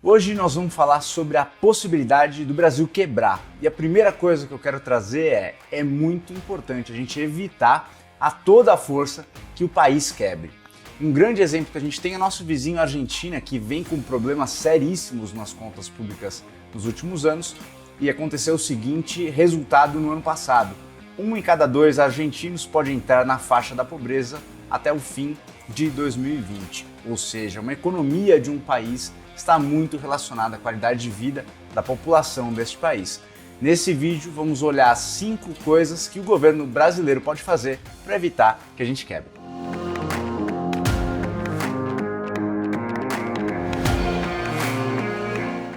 Hoje nós vamos falar sobre a possibilidade do Brasil quebrar. E a primeira coisa que eu quero trazer é muito importante a gente evitar a toda a força que o país quebre. Um grande exemplo que a gente tem é nosso vizinho Argentina, que vem com problemas seríssimos nas contas públicas nos últimos anos, e aconteceu o seguinte resultado no ano passado. 1 em cada 2 argentinos pode entrar na faixa da pobreza até o fim de 2020. Ou seja, uma economia de um país está muito relacionada à qualidade de vida da população deste país. Nesse vídeo vamos olhar 5 coisas que o governo brasileiro pode fazer para evitar que a gente quebre.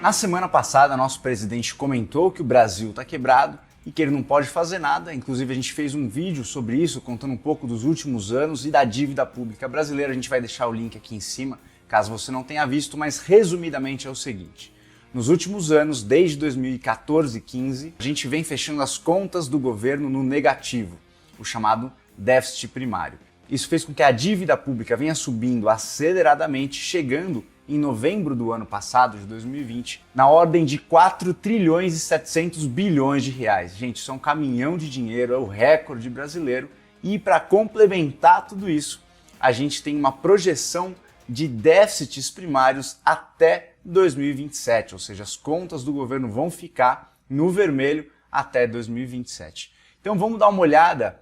Na semana passada, nosso presidente comentou que o Brasil está quebrado e que ele não pode fazer nada. Inclusive, a gente fez um vídeo sobre isso, contando um pouco dos últimos anos e da dívida pública brasileira. A gente vai deixar o link aqui em cima, caso você não tenha visto, mas resumidamente é o seguinte. Nos últimos anos, desde 2014 e 2015, a gente vem fechando as contas do governo no negativo, o chamado déficit primário. Isso fez com que a dívida pública venha subindo aceleradamente, chegando em novembro do ano passado, de 2020, na ordem de 4 trilhões e 700 bilhões de reais. Gente, isso é um caminhão de dinheiro, é o recorde brasileiro. E para complementar tudo isso, a gente tem uma projeção de déficits primários até 2027, ou seja, as contas do governo vão ficar no vermelho até 2027. Então vamos dar uma olhada,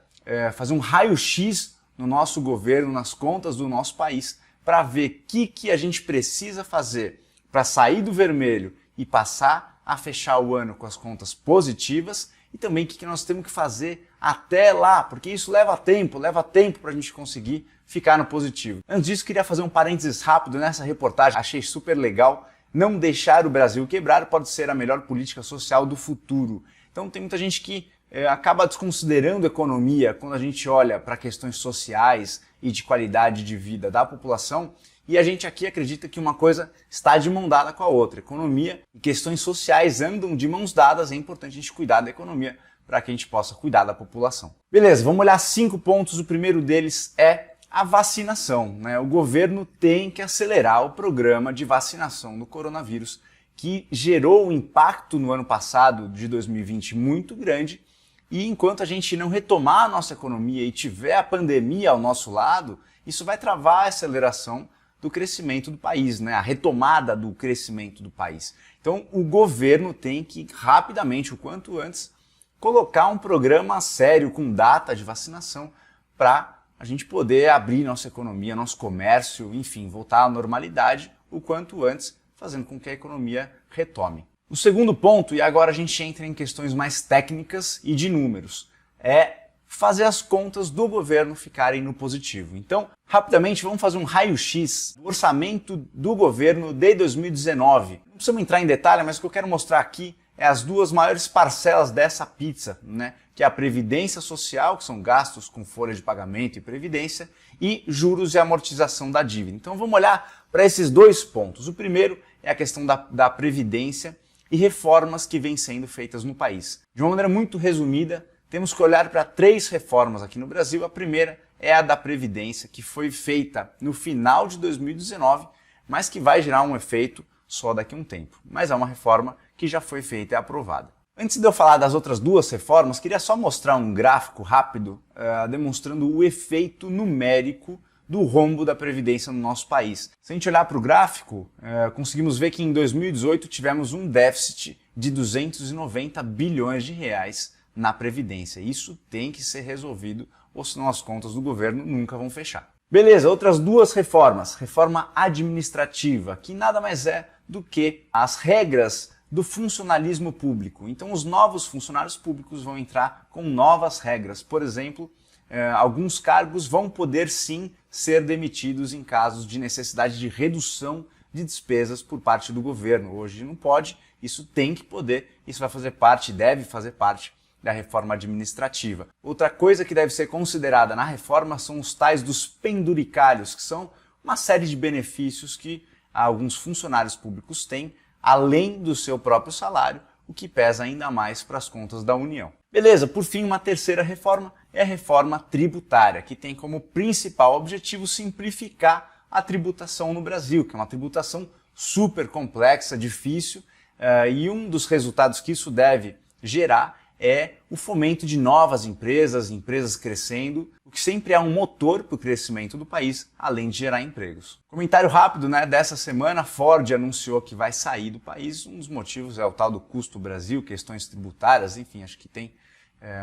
fazer um raio-x no nosso governo, nas contas do nosso país, para ver o que a gente precisa fazer para sair do vermelho e passar a fechar o ano com as contas positivas e também o que nós temos que fazer até lá, porque isso leva tempo para a gente conseguir ficar no positivo. Antes disso, queria fazer um parênteses rápido nessa reportagem, achei super legal. Não deixar o Brasil quebrar pode ser a melhor política social do futuro. Então tem muita gente que acaba desconsiderando a economia quando a gente olha para questões sociais e de qualidade de vida da população, e a gente aqui acredita que uma coisa está de mão dada com a outra. Economia e questões sociais andam de mãos dadas, é importante a gente cuidar da economia para que a gente possa cuidar da população. Beleza, vamos olhar 5 pontos. O primeiro deles é a vacinação, né? O governo tem que acelerar o programa de vacinação do coronavírus, que gerou um impacto no ano passado, de 2020, muito grande. E enquanto a gente não retomar a nossa economia e tiver a pandemia ao nosso lado, isso vai travar a aceleração do crescimento do país, né? A retomada do crescimento do país. Então o governo tem que rapidamente, o quanto antes, colocar um programa sério com data de vacinação para a gente poder abrir nossa economia, nosso comércio, enfim, voltar à normalidade o quanto antes, fazendo com que a economia retome. O segundo ponto, e agora a gente entra em questões mais técnicas e de números, é fazer as contas do governo ficarem no positivo. Então, rapidamente, vamos fazer um raio-x do orçamento do governo de 2019. Não precisamos entrar em detalhe, mas o que eu quero mostrar aqui é as 2 maiores parcelas dessa pizza, né? Que é a Previdência Social, que são gastos com folha de pagamento e previdência, e juros e amortização da dívida. Então vamos olhar para esses 2 pontos. O primeiro é a questão da Previdência e reformas que vêm sendo feitas no país. De uma maneira muito resumida, temos que olhar para 3 reformas aqui no Brasil. A primeira é a da Previdência, que foi feita no final de 2019, mas que vai gerar um efeito só daqui a um tempo. Mas é uma reforma que já foi feita e aprovada. Antes de eu falar das outras 2 reformas, queria só mostrar um gráfico rápido demonstrando o efeito numérico do rombo da Previdência no nosso país. Se a gente olhar para o gráfico, conseguimos ver que em 2018 tivemos um déficit de 290 bilhões de reais na Previdência. Isso tem que ser resolvido, ou senão as contas do governo nunca vão fechar. Beleza, outras 2 reformas. Reforma administrativa, que nada mais é do que as regras do funcionalismo público. Então os novos funcionários públicos vão entrar com novas regras. Por exemplo, alguns cargos vão poder sim ser demitidos em casos de necessidade de redução de despesas por parte do governo. Hoje não pode, isso tem que poder, isso vai fazer parte, deve fazer parte da reforma administrativa. Outra coisa que deve ser considerada na reforma são os tais dos penduricalhos, que são uma série de benefícios que alguns funcionários públicos têm, além do seu próprio salário, o que pesa ainda mais para as contas da União. Beleza, por fim, uma terceira reforma é a reforma tributária, que tem como principal objetivo simplificar a tributação no Brasil, que é uma tributação super complexa, difícil, e um dos resultados que isso deve gerar é o fomento de novas empresas, empresas crescendo, o que sempre é um motor para o crescimento do país, além de gerar empregos. Comentário rápido, dessa semana, a Ford anunciou que vai sair do país. Um dos motivos é o tal do custo Brasil, questões tributárias, enfim, acho que tem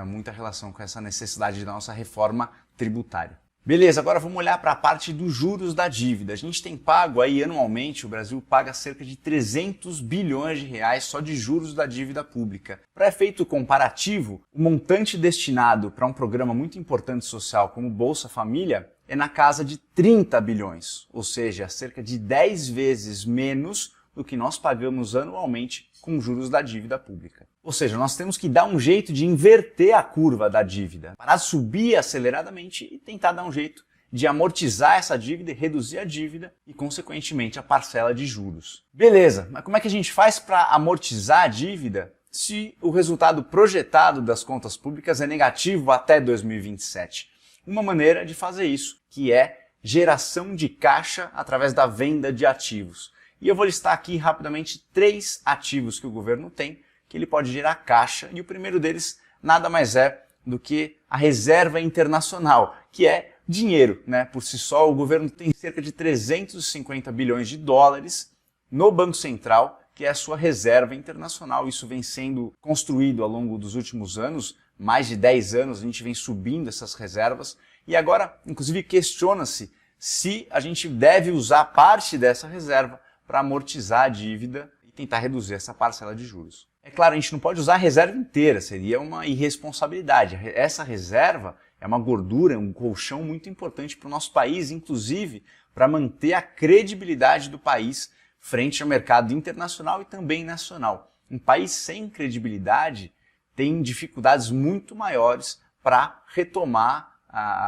muita relação com essa necessidade da nossa reforma tributária. Beleza, agora vamos olhar para a parte dos juros da dívida. A gente tem pago aí anualmente, o Brasil paga cerca de 300 bilhões de reais só de juros da dívida pública. Para efeito comparativo, o montante destinado para um programa muito importante social como Bolsa Família é na casa de 30 bilhões, ou seja, cerca de 10 vezes menos do que nós pagamos anualmente com juros da dívida pública. Ou seja, nós temos que dar um jeito de inverter a curva da dívida, parar de subir aceleradamente e tentar dar um jeito de amortizar essa dívida e reduzir a dívida e, consequentemente, a parcela de juros. Beleza, mas como é que a gente faz para amortizar a dívida se o resultado projetado das contas públicas é negativo até 2027? Uma maneira de fazer isso, que é geração de caixa através da venda de ativos. E eu vou listar aqui rapidamente 3 ativos que o governo tem, que ele pode gerar caixa, e o primeiro deles nada mais é do que a reserva internacional, que é dinheiro, Por si só, o governo tem cerca de 350 bilhões de dólares no Banco Central, que é a sua reserva internacional. Isso vem sendo construído ao longo dos últimos anos, mais de 10 anos, a gente vem subindo essas reservas, e agora, inclusive, questiona-se se a gente deve usar parte dessa reserva para amortizar a dívida e tentar reduzir essa parcela de juros. É claro, a gente não pode usar a reserva inteira, seria uma irresponsabilidade. Essa reserva é uma gordura, um colchão muito importante para o nosso país, inclusive para manter a credibilidade do país frente ao mercado internacional e também nacional. Um país sem credibilidade tem dificuldades muito maiores para retomar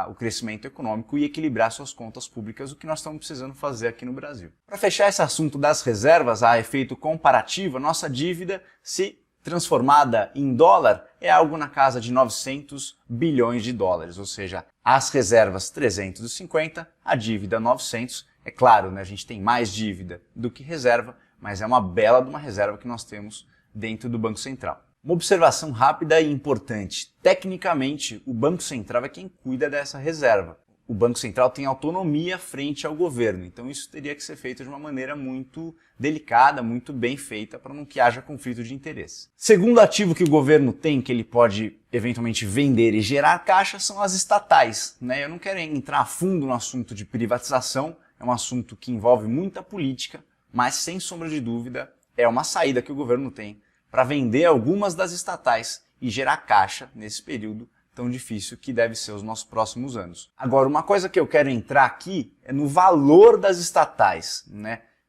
o crescimento econômico e equilibrar suas contas públicas, o que nós estamos precisando fazer aqui no Brasil. Para fechar esse assunto das reservas, a efeito comparativo, a nossa dívida, se transformada em dólar, é algo na casa de 900 bilhões de dólares, ou seja, as reservas 350, a dívida 900. É claro, a gente tem mais dívida do que reserva, mas é uma bela de uma reserva que nós temos dentro do Banco Central. Uma observação rápida e importante. Tecnicamente, o Banco Central é quem cuida dessa reserva. O Banco Central tem autonomia frente ao governo, então isso teria que ser feito de uma maneira muito delicada, muito bem feita, para não que haja conflito de interesse. Segundo ativo que o governo tem, que ele pode eventualmente vender e gerar caixa, são as estatais. Eu não quero entrar a fundo no assunto de privatização, é um assunto que envolve muita política, mas sem sombra de dúvida é uma saída que o governo tem para vender algumas das estatais e gerar caixa nesse período tão difícil que deve ser os nossos próximos anos. Agora, uma coisa que eu quero entrar aqui é no valor das estatais,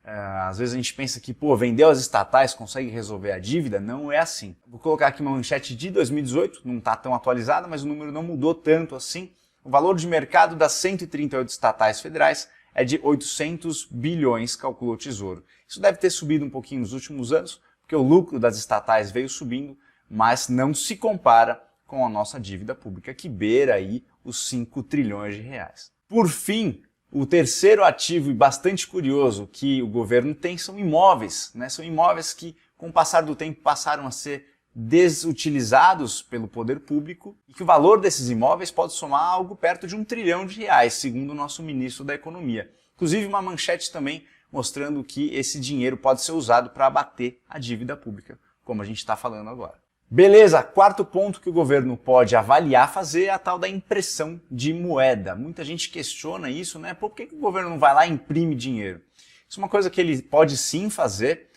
Às vezes a gente pensa que, vendeu as estatais, consegue resolver a dívida. Não é assim. Vou colocar aqui uma manchete de 2018, não está tão atualizada, mas o número não mudou tanto assim. O valor de mercado das 138 estatais federais é de 800 bilhões, calculou o Tesouro. Isso deve ter subido um pouquinho nos últimos anos, porque o lucro das estatais veio subindo, mas não se compara com a nossa dívida pública, que beira aí os 5 trilhões de reais. Por fim, o terceiro ativo e bastante curioso que o governo tem são imóveis. São imóveis que, com o passar do tempo, passaram a ser desutilizados pelo poder público e que o valor desses imóveis pode somar algo perto de 1 trilhão de reais, segundo o nosso ministro da Economia. Inclusive uma manchete também mostrando que esse dinheiro pode ser usado para abater a dívida pública, como a gente está falando agora. Beleza, quarto ponto que o governo pode avaliar fazer é a tal da impressão de moeda. Muita gente questiona isso, por que o governo não vai lá e imprime dinheiro? Isso é uma coisa que ele pode sim fazer.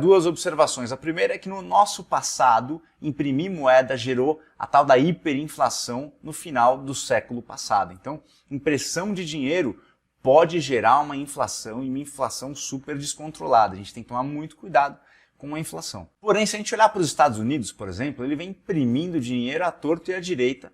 Duas observações. A primeira é que no nosso passado, imprimir moeda gerou a tal da hiperinflação no final do século passado. Então, impressão de dinheiro pode gerar uma inflação e uma inflação super descontrolada. A gente tem que tomar muito cuidado com a inflação. Porém, se a gente olhar para os Estados Unidos, por exemplo, ele vem imprimindo dinheiro à torto e à direita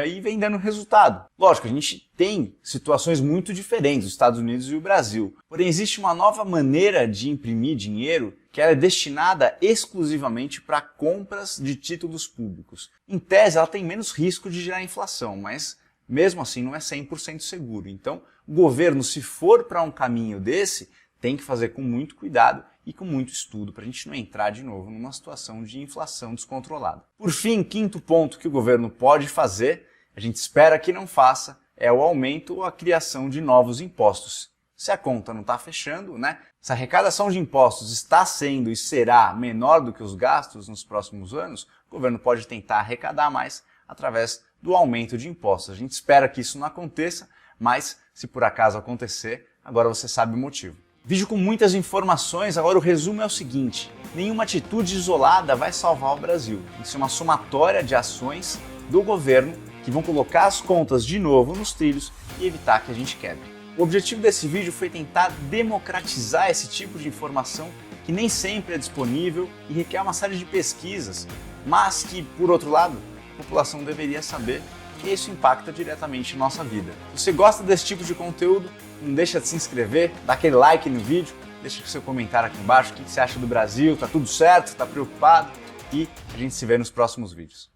e vem dando resultado. Lógico, a gente tem situações muito diferentes, os Estados Unidos e o Brasil. Porém, existe uma nova maneira de imprimir dinheiro que é destinada exclusivamente para compras de títulos públicos. Em tese, ela tem menos risco de gerar inflação, mas mesmo assim não é 100% seguro. Então, o governo, se for para um caminho desse, tem que fazer com muito cuidado e com muito estudo para a gente não entrar de novo numa situação de inflação descontrolada. Por fim, quinto ponto que o governo pode fazer, a gente espera que não faça, é o aumento ou a criação de novos impostos. Se a conta não está fechando, né? Se a arrecadação de impostos está sendo e será menor do que os gastos nos próximos anos, o governo pode tentar arrecadar mais através do aumento de impostos. A gente espera que isso não aconteça, mas se por acaso acontecer, agora você sabe o motivo. Vídeo com muitas informações, agora o resumo é o seguinte: nenhuma atitude isolada vai salvar o Brasil. Isso é uma somatória de ações do governo que vão colocar as contas de novo nos trilhos e evitar que a gente quebre. O objetivo desse vídeo foi tentar democratizar esse tipo de informação que nem sempre é disponível e requer uma série de pesquisas, mas que, por outro lado, a população deveria saber que isso impacta diretamente nossa vida. Se você gosta desse tipo de conteúdo, não deixa de se inscrever, dá aquele like no vídeo, deixa seu comentário aqui embaixo, o que você acha do Brasil, tá tudo certo, tá preocupado? E a gente se vê nos próximos vídeos.